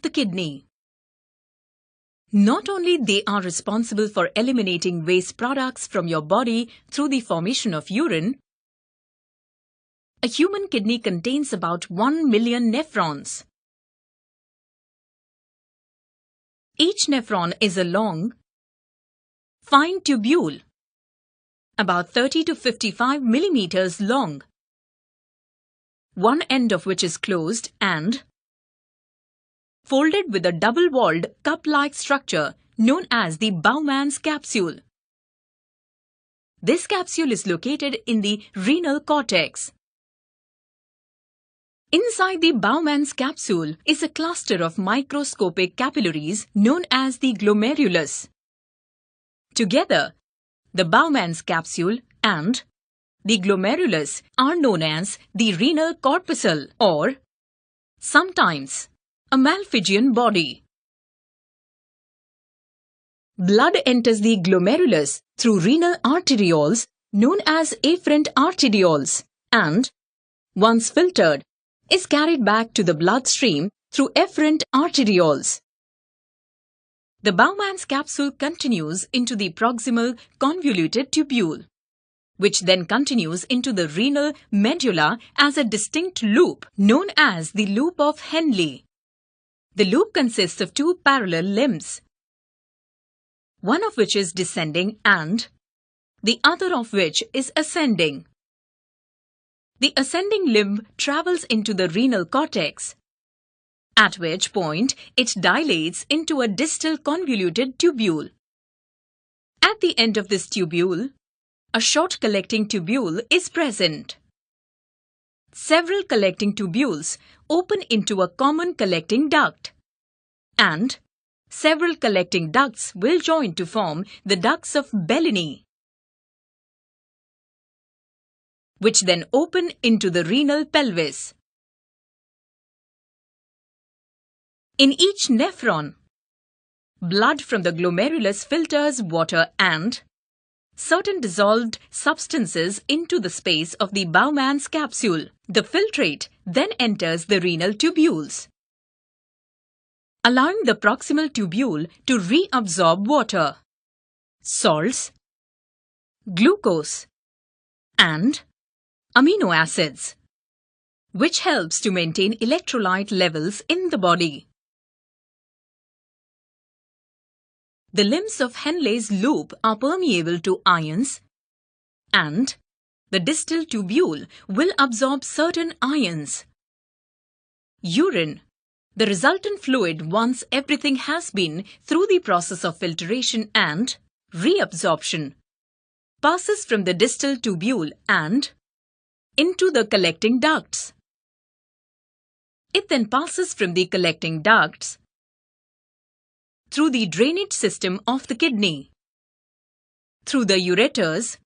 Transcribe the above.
the kidney. Not only they are responsible for eliminating waste products from your body through the formation of urine, a human kidney contains about 1 million nephrons. Each nephron is a long, fine tubule, about 30 to 55 millimeters long, one end of which is closed and folded with a double-walled cup-like structure known as the Bowman's capsule. This capsule is located in the renal cortex. Inside the Bowman's capsule is a cluster of microscopic capillaries known as the glomerulus. Together, the Bowman's capsule and the glomerulus are known as the renal corpuscle or sometimes a Malpighian body. Blood enters the glomerulus through renal arterioles known as afferent arterioles and, once filtered, is carried back to the bloodstream through efferent arterioles. The Bowman's capsule continues into the proximal convoluted tubule, which then continues into the renal medulla as a distinct loop known as the loop of Henle. The loop consists of two parallel limbs, one of which is descending and the other of which is ascending. The ascending limb travels into the renal cortex, at which point it dilates into a distal convoluted tubule. At the end of this tubule, a short collecting tubule is present. Several collecting tubules open into a common collecting duct, and several collecting ducts will join to form the ducts of Bellini, which then open into the renal pelvis. In each nephron, blood from the glomerulus filters water and certain dissolved substances into the space of the Bowman's capsule. The filtrate then enters the renal tubules, allowing the proximal tubule to reabsorb water, salts, glucose, and amino acids, which helps to maintain electrolyte levels in the body. The limbs of Henle's loop are permeable to ions, and the distal tubule will absorb certain ions. Urine, the resultant fluid once everything has been through the process of filtration and reabsorption, passes from the distal tubule and into the collecting ducts. It then passes from the collecting ducts through the drainage system of the kidney, through the ureters,